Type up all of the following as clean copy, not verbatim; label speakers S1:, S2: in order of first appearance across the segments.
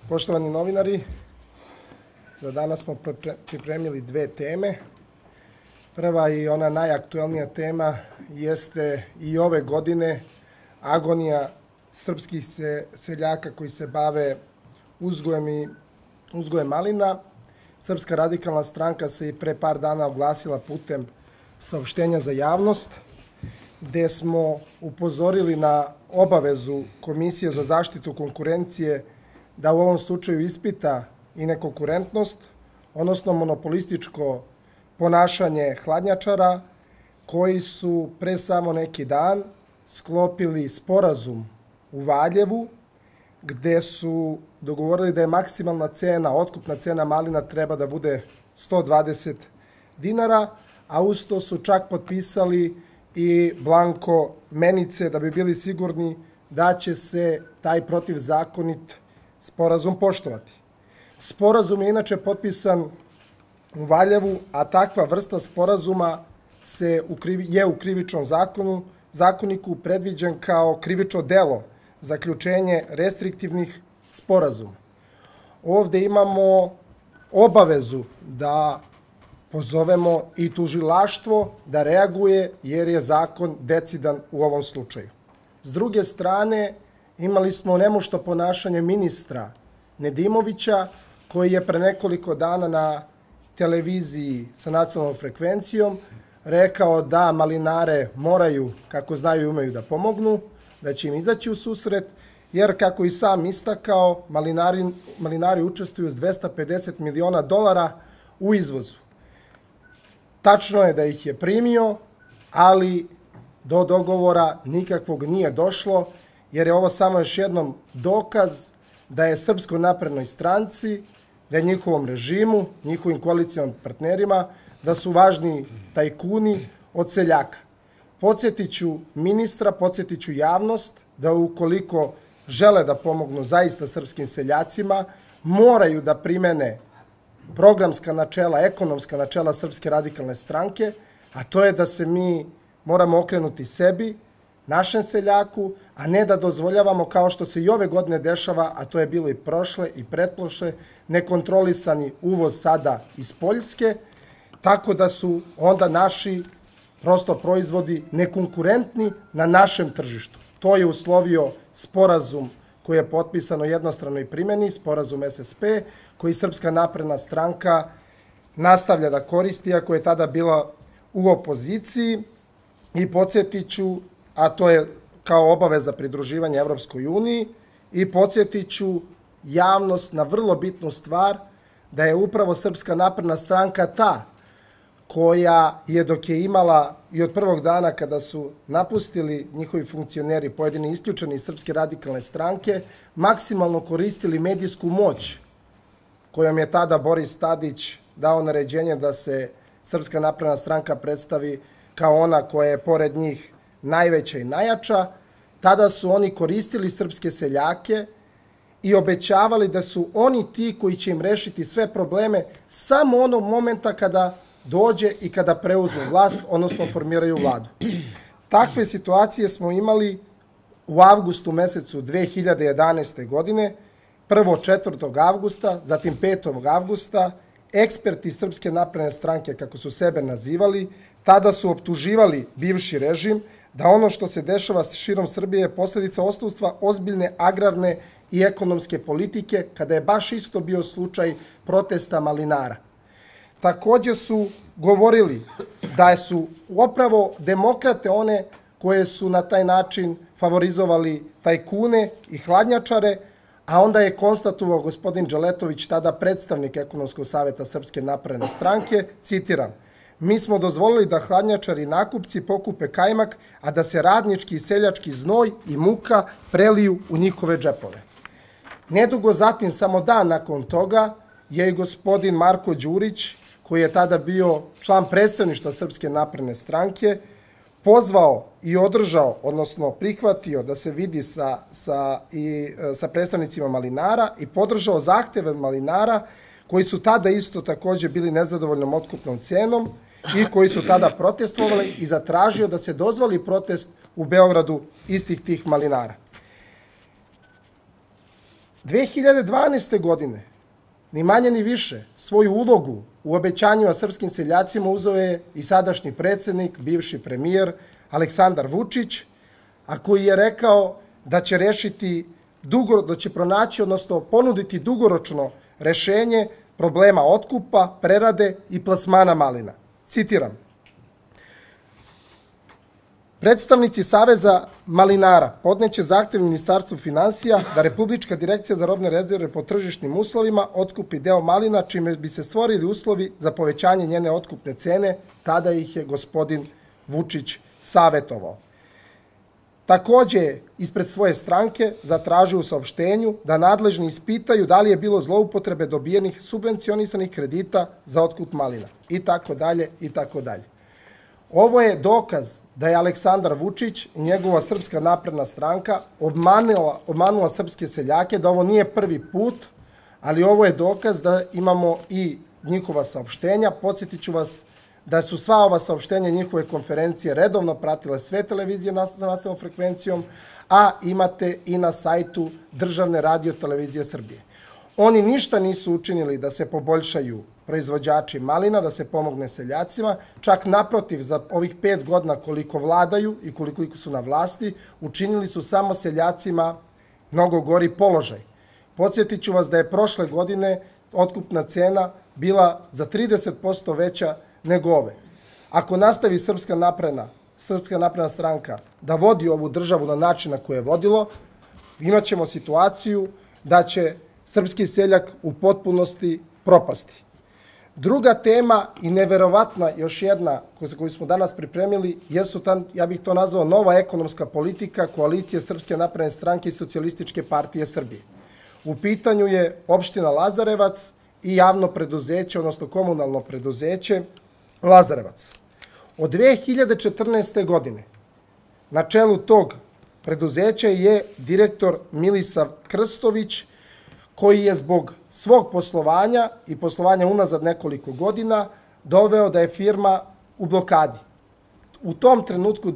S1: Poštovani novinari, za danas smo pripremili dve teme. Prva i ona najaktuelnija tema jeste i ove godine agonija srpskih seljaka koji se bave uzgojem malina. Srpska radikalna stranka se i pre par dana oglasila putem saopštenja za javnost, gde smo upozorili na obavezu Komisije za zaštitu konkurencije da u ovom slučaju ispita i nekonkurentnost, odnosno monopolističko ponašanje hladnjačara koji su pre samo neki dan sklopili sporazum u Valjevu, gde su dogovorili da je maksimalna cena, otkupna cena malina treba da bude 120 dinara, a uz to su čak potpisali i blanko menice da bi bili sigurni da će se taj protivzakonit sporazum poštovati. Sporazum je inače potpisan u Valjevu, a takva vrsta sporazuma je u krivičnom zakoniku predviđen kao krivično delo zaključenje restriktivnih sporazuma. Ovde imamo obavezu da pozovemo i tužilaštvo da reaguje jer je zakon decidan u ovom slučaju. S druge strane, imali smo nemušto ponašanje ministra Nedimovića, koji je pre nekoliko dana na televiziji sa nacionalnom frekvencijom rekao da malinare moraju, kako znaju i umeju, da pomognu, da će im izaći u susret, jer kako i sam istakao, malinari učestvuju s $250 miliona u izvozu. Tačno je da ih je primio, ali do dogovora nikakvog nije došlo, jer je ovo samo još jednom dokaz da je Srpskoj naprednoj stranci, da je njihovom režimu, njihovim koalicionim partnerima, da su važni tajkuni od seljaka. Podsjetiću ministra, podsjetiću javnost da ukoliko žele da pomognu zaista srpskim seljacima, moraju da primene programska načela, ekonomska načela Srpske radikalne stranke, a to je da se mi moramo okrenuti sebi, našem seljaku, a ne da dozvoljavamo, kao što se i ove godine dešava, a to je bilo i prošle i pretprošle, nekontrolisani uvoz sada iz Poljske, tako da su onda naši prosto proizvodi nekonkurentni na našem tržištu. To je uslovio sporazum koji je potpisan o jednostranoj primjeni, sporazum SSP, koji Srpska napredna stranka nastavlja da koristi, iako je tada bila u opoziciji. I podsjetiću, a to je kao obaveza pridruživanja Evropskoj uniji, i podsjetiću javnost na vrlo bitnu stvar, da je upravo Srpska napredna stranka ta koja je, dok je imala i od prvog dana kada su napustili njihovi funkcioneri, pojedini isključeni iz Srpske radikalne stranke, maksimalno koristili medijsku moć kojom je tada Boris Tadić dao naređenje da se Srpska napredna stranka predstavi kao ona koja je pored njih najveća i najjača. Tada su oni koristili srpske seljake i obećavali da su oni ti koji će im rešiti sve probleme samo onog momenta kada dođe i kada preuzmu vlast, odnosno formiraju vladu. Takve situacije smo imali u avgustu mesecu 2011. godine, prvo 4. avgusta, zatim 5. avgusta, eksperti Srpske napredne stranke, kako su sebe nazivali, tada su optuživali bivši režim da ono što se dešava širom Srbije je posledica odsustva ozbiljne agrarne i ekonomske politike, kada je baš isto bio slučaj protesta malinara. Takođe su govorili da su upravo demokrate one koje su na taj način favorizovali tajkune i hladnjačare, a onda je konstatovao gospodin Dželetović, tada predstavnik Ekonomskog saveta Srpske napredne stranke, citiram: "Mi smo dozvolili da hladnjačari i nakupci pokupe kajmak, a da se radnički i seljački znoj i muka preliju u njihove džepove." Nedugo zatim, samo dan nakon toga, je i gospodin Marko Đurić, koji je tada bio član predstavništva Srpske napredne stranke, pozvao i održao, odnosno prihvatio da se vidi sa predstavnicima malinara i podržao zahteve malinara koji su tada isto takođe bili nezadovoljnom otkupnom cenom i koji su tada protestovali i zatražio da se dozvoli protest u Beogradu istih tih malinara. 2012. godine, ni manje ni više, svoju ulogu u obećanjima srpskim seljacima uzeo je i sadašnji predsednik, bivši premijer Aleksandar Vučić, a koji je rekao da će rešiti, da će pronaći, odnosno ponuditi dugoročno rešenje problema otkupa, prerade i plasmana malina. Citiram. Predstavnici Saveza malinara podneće zahtev Ministarstvu finansija da Republička direkcija za robne rezerve po tržišnim uslovima otkupi deo malina, čime bi se stvorili uslovi za povećanje njene otkupne cene, tada ih je gospodin Vučić savetovao. Takođe, ispred svoje stranke zatražio u saopštenju da nadležni ispitaju da li je bilo zloupotrebe dobijenih subvencionisanih kredita za otkup malina i tako dalje i tako dalje. Ovo je dokaz da je Aleksandar Vučić i njegova Srpska napredna stranka obmanula srpske seljake, da ovo nije prvi put, ali ovo je dokaz da imamo i njihova saopštenja. Podsjetit ću vas da su sva ova saopštenja njihove konferencije redovno pratile sve televizije sa nacionalnom frekvencijom, a imate i na sajtu Državne radio-televizije Srbije. Oni ništa nisu učinili da se poboljšaju proizvođači malina, da se pomogne seljacima, čak naprotiv, za ovih 5 godina koliko vladaju i koliko su na vlasti, učinili su samo seljacima mnogo gori položaj. Podsjetit ću vas da je prošle godine otkupna cena bila za 30% veća nego ove. Ako nastavi Srpska napredna stranka da vodi ovu državu na način na koji je vodilo, imat ćemo situaciju da će srpski seljak u potpunosti propasti. Druga tema i neverovatna još jedna koju smo danas pripremili jesu, ja bih to nazvao, nova ekonomska politika koalicije Srpske napredne stranke i Socijalističke partije Srbije. U pitanju je opština Lazarevac i javno preduzeće, odnosno komunalno preduzeće Lazarevac. Od 2014. godine na čelu tog preduzeća je direktor Milisav Krstović, koji je zbog svog poslovanja i poslovanja unazad nekoliko godina doveo da je firma u blokadi. U tom trenutku,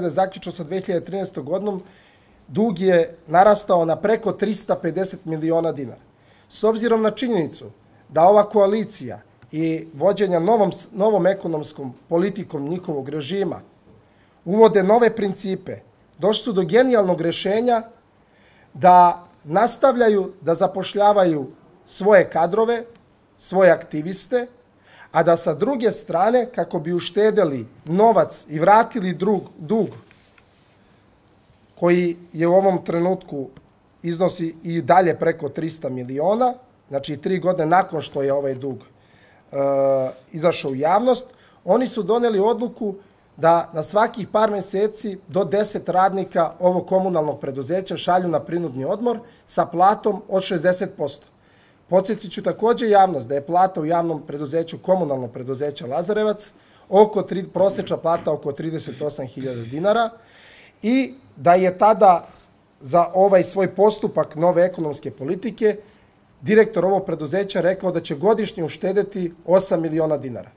S1: zaključno sa 2013. godinom, dug je narastao na preko 350 miliona dinara. S obzirom na činjenicu da ova koalicija i vođenja novom ekonomskom politikom njihovog režima uvode nove principe, došli su do genijalnog rešenja da nastavljaju da zapošljavaju svoje kadrove, svoje aktiviste, a da sa druge strane, kako bi uštedeli novac i vratili dug koji je u ovom trenutku iznosi i dalje preko 300 miliona, znači 3 godine nakon što je ovaj dug izašao u javnost, oni su doneli odluku da na svakih par meseci do 10 radnika ovog komunalnog preduzeća šalju na prinudni odmor sa platom od 60%. Podsjetit ću takođe javnost da je plata u javnom preduzeću komunalnog preduzeća Lazarevac prosečna plata oko 38.000 dinara i da je tada za ovaj svoj postupak nove ekonomske politike direktor ovog preduzeća rekao da će godišnje uštedeti 8 miliona dinara.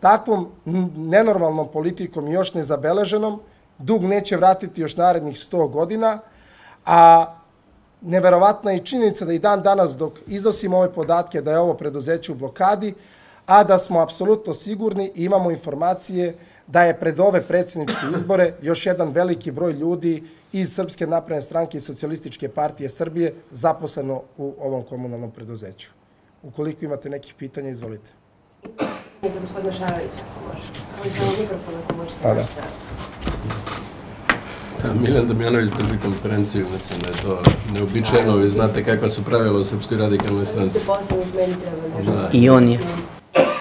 S1: Takvom nenormalnom politikom i još nezabeleženom dug neće vratiti još narednih 100 godina, a neverovatna je činjenica da i dan danas dok iznosimo ove podatke da je ovo preduzeće u blokadi, a da smo apsolutno sigurni i imamo informacije da je pred ove predsjedničke izbore još jedan veliki broj ljudi iz Srpske napredne stranke i Socijalističke partije Srbije zaposleno u ovom komunalnom preduzeću. Ukoliko imate nekih pitanja, izvolite.
S2: Za gospodina Šarovića, ako može. Ali samo mikrofon, ako možete.
S3: Miljan Damjanović drži konferenciju, mislim da je to neobičajeno, vi znate kakva su pravila u Srpskoj radikalnoj stranci.
S4: I on je.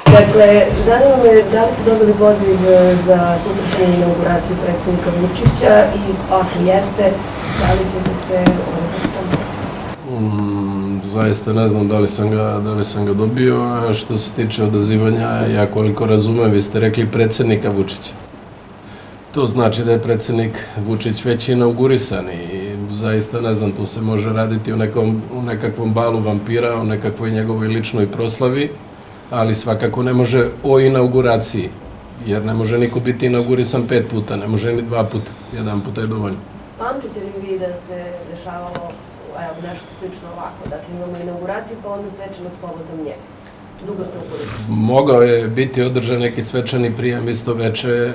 S2: Dakle, zanima me da li ste dobili poziv za sutrašnju inauguraciju predsjednika Vučića i ako jeste, da li ćete se odazvati tom pozivu?
S3: Zaista ne znam da li sam ga dobio, a što se tiče odazivanja, ja koliko razumem, vi ste rekli predsjednika Vučića. To znači da je predsjednik Vučić već inaugurisan i zaista ne znam, tu se može raditi u nekakvom balu vampira, o nekakvoj njegovoj ličnoj proslavi, ali svakako ne može o inauguraciji, jer ne može niko biti inaugurisan 5 puta, ne može ni 2 puta, 1 puta je dovoljno.
S2: Pamtite li vi da se dešavalo nešto slično ovako? Dakle, imamo inauguraciju pa onda svečanost povodom njega. Dugo ste u politici.
S3: Mogao je biti održan neki svečani prijem isto veče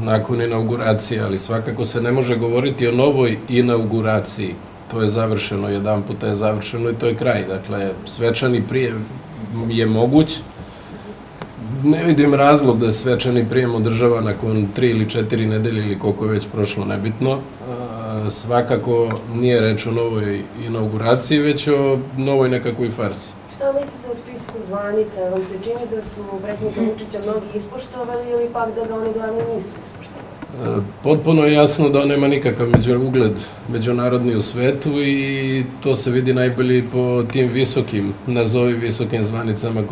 S3: nakon inauguracije, ali svakako se ne može govoriti o novoj inauguraciji. To je završeno, 1 puta je završeno i to je kraj. Dakle, svečani prijem je moguć. Ne vidim razlog da se svečani prijem održava nakon 3 ili 4 nedelje ili koliko je već prošlo, nebitno. Svakako nije reč o novoj inauguraciji, već o novoj nekakvoj farsi.
S2: Šta mislite o spisku zvanica? Vam se čini da su predsjednika Vučića mnogi ispoštovali ili pak da ga oni glavni nisu ispoštovali?
S3: Potpuno je jasno da on nema nikakav ugled međunarodni u svetu i to se vidi najbolje po tim nazovi visokim zvanicama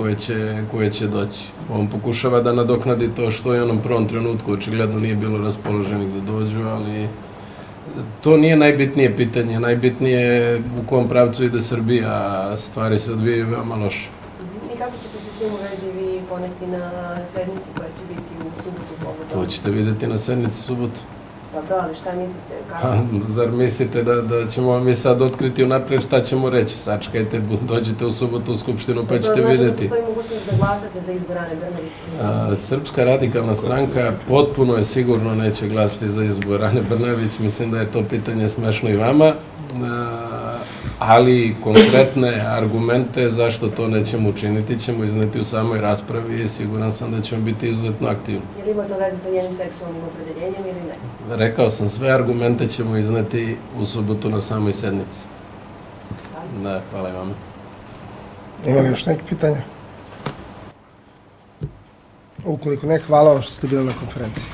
S3: koje će doći. On pokušava da nadoknadi to što je u onom prvom trenutku očigledno nije bilo raspoloženih da dođu, ali to nije najbitnije pitanje. Najbitnije je u kom pravcu ide Srbija, a stvari se odvijaju veoma loše.
S2: I kako ćete se s tim u vezi vi poneti na sednici koja će biti u subotu povodom?
S3: To ćete videti na sednici subotu.
S2: Dobro, ali šta mislite?
S3: Zar mislite da ćemo mi sad otkriti unapred šta ćemo reći? Sačekajte, dođite u subotu u Skupštinu pa ćete vidjeti.
S2: To znači da postoji mogućnost da glasate za izbor Ane Brnabić?
S3: Srpska radikalna stranka potpuno je sigurno neće glasati za izbor Ane Brnabić. Mislim da je to pitanje smešno i vama. Ali konkretne argumente zašto to nećemo učiniti ćemo izneti u samoj raspravi i siguran sam da ćemo biti izuzetno aktivni.
S2: Je li ima to veze sa njenim seksualnim opredeljenjem ili ne?
S3: Rekao sam, sve argumente ćemo izneti u subotu na samoj sednici. Da, hvala i vama.
S1: Ima li još nekih pitanja? Ukoliko ne, hvala vam što ste bili na konferenciji.